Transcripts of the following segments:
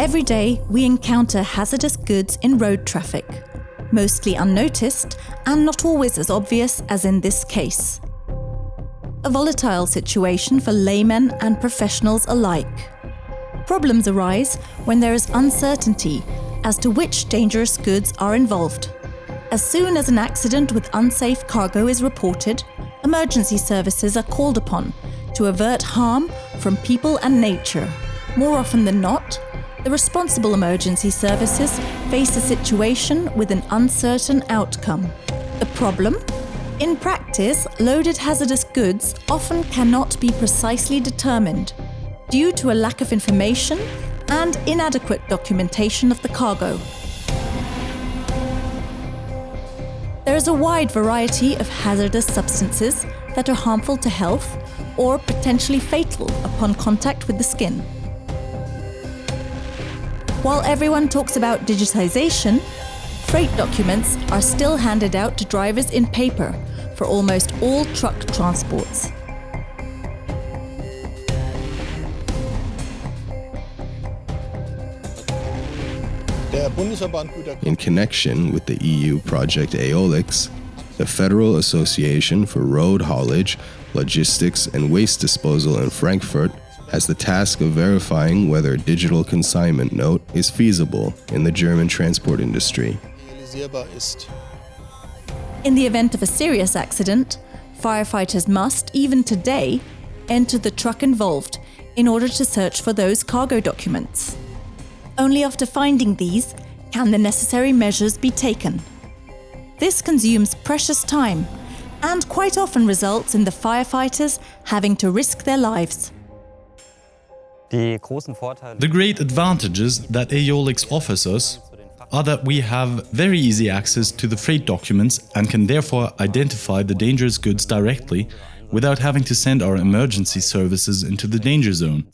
Every day, we encounter hazardous goods in road traffic, mostly unnoticed and not always as obvious as in this case. A volatile situation for laymen and professionals alike. Problems arise when there is uncertainty as to which dangerous goods are involved. As soon as an accident with unsafe cargo is reported, emergency services are called upon to avert harm from people and nature. More often than not, the responsible emergency services face a situation with an uncertain outcome. The problem? In practice, loaded hazardous goods often cannot be precisely determined due to a lack of information and inadequate documentation of the cargo. There is a wide variety of hazardous substances that are harmful to health or potentially fatal upon contact with the skin. While everyone talks about digitization, freight documents are still handed out to drivers in paper for almost all truck transports. In connection with the EU project AEOLIX, the Federal Association for Road Haulage, Logistics and Waste Disposal in Frankfurt has the task of verifying whether a digital consignment note is feasible in the German transport industry. In the event of a serious accident, firefighters must, even today, enter the truck involved in order to search for those cargo documents. Only after finding these can the necessary measures be taken. This consumes precious time and quite often results in the firefighters having to risk their lives. The great advantages that AEOLIX offers us are that we have very easy access to the freight documents and can therefore identify the dangerous goods directly without having to send our emergency services into the danger zone.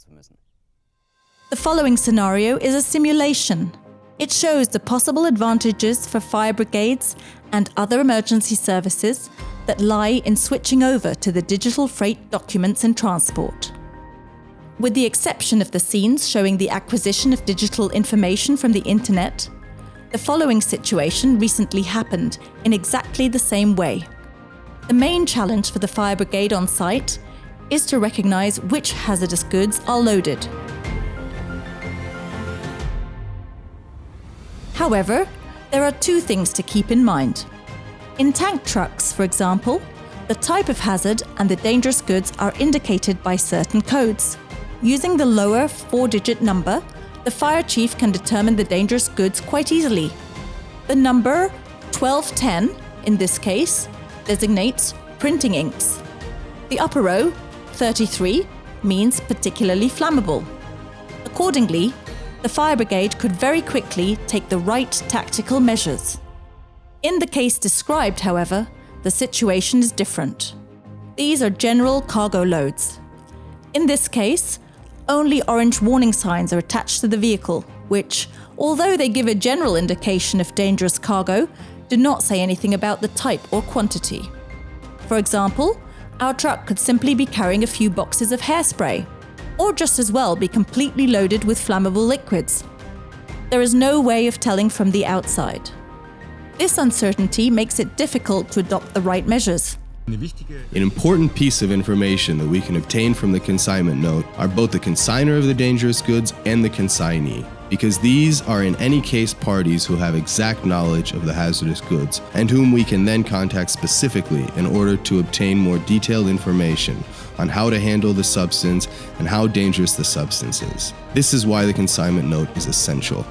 The following scenario is a simulation. It shows the possible advantages for fire brigades and other emergency services that lie in switching over to the digital freight documents in transport. With the exception of the scenes showing the acquisition of digital information from the internet, the following situation recently happened in exactly the same way. The main challenge for the fire brigade on site is to recognize which hazardous goods are loaded. However, there are two things to keep in mind. In tank trucks, for example, the type of hazard and the dangerous goods are indicated by certain codes. Using the lower 4-digit number, the fire chief can determine the dangerous goods quite easily. The number 1210, in this case, designates printing inks. The upper row, 33, means particularly flammable. Accordingly, the fire brigade could very quickly take the right tactical measures. In the case described, however, the situation is different. These are general cargo loads. In this case, only orange warning signs are attached to the vehicle, which, although they give a general indication of dangerous cargo, do not say anything about the type or quantity. For example, our truck could simply be carrying a few boxes of hairspray, or just as well be completely loaded with flammable liquids. There is no way of telling from the outside. This uncertainty makes it difficult to adopt the right measures. An important piece of information that we can obtain from the consignment note are both the consignor of the dangerous goods and the consignee, because these are in any case parties who have exact knowledge of the hazardous goods and whom we can then contact specifically in order to obtain more detailed information on how to handle the substance and how dangerous the substance is. This is why the consignment note is essential.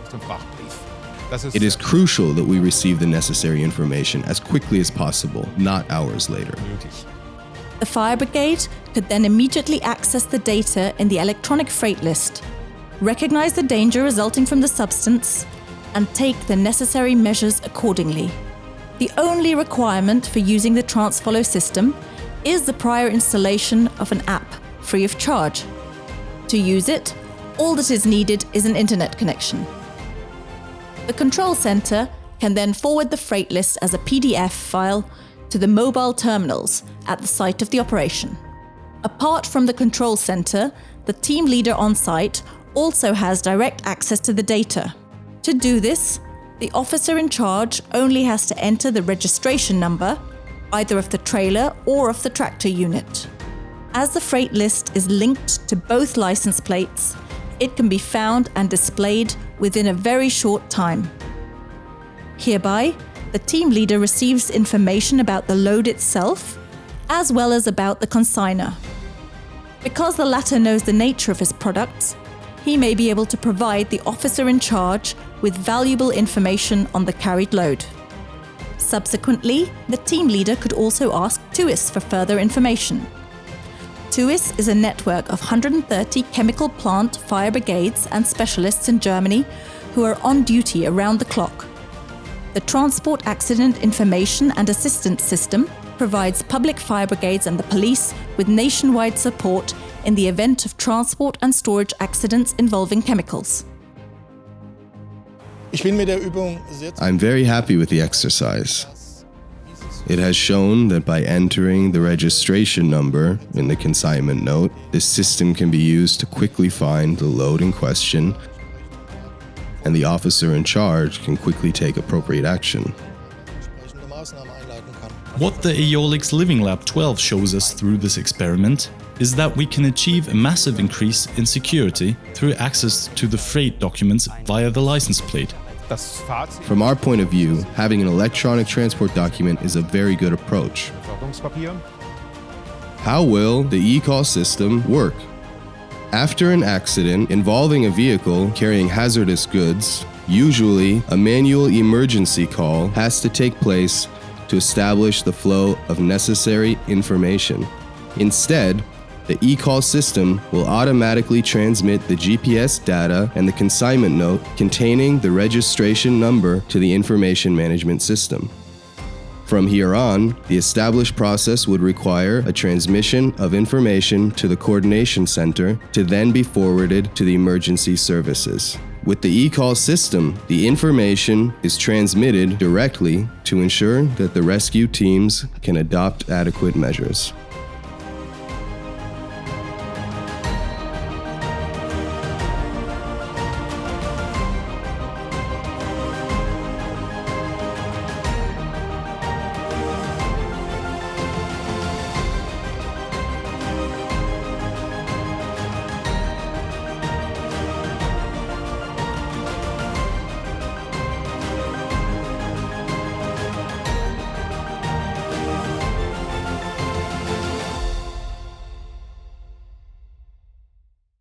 It is crucial that we receive the necessary information as quickly as possible, not hours later. The fire brigade could then immediately access the data in the electronic freight list, recognize the danger resulting from the substance, and take the necessary measures accordingly. The only requirement for using the TransFollow system is the prior installation of an app, free of charge. To use it, all that is needed is an internet connection. The control center can then forward the freight list as a PDF file to the mobile terminals at the site of the operation. Apart from the control center, the team leader on site also has direct access to the data. To do this, the officer in charge only has to enter the registration number, either of the trailer or of the tractor unit. As the freight list is linked to both license plates, it can be found and displayed within a very short time. Hereby, the team leader receives information about the load itself, as well as about the consignor. Because the latter knows the nature of his products, he may be able to provide the officer in charge with valuable information on the carried load. Subsequently, the team leader could also ask TUIS for further information. TUIS is a network of 130 chemical plant fire brigades and specialists in Germany who are on duty around the clock. The Transport Accident Information and Assistance System provides public fire brigades and the police with nationwide support in the event of transport and storage accidents involving chemicals. I'm very happy with the exercise. It has shown that by entering the registration number in the consignment note, the system can be used to quickly find the load in question, and the officer in charge can quickly take appropriate action. What the AEOLIX Living Lab 12 shows us through this experiment is that we can achieve a massive increase in security through access to the freight documents via the license plate. From our point of view, having an electronic transport document is a very good approach. How will the e-call system work? After an accident involving a vehicle carrying hazardous goods, usually a manual emergency call has to take place to establish the flow of necessary information. Instead, the e-call system will automatically transmit the GPS data and the consignment note containing the registration number to the information management system. From here on, the established process would require a transmission of information to the coordination center to then be forwarded to the emergency services. With the e-call system, the information is transmitted directly to ensure that the rescue teams can adopt adequate measures.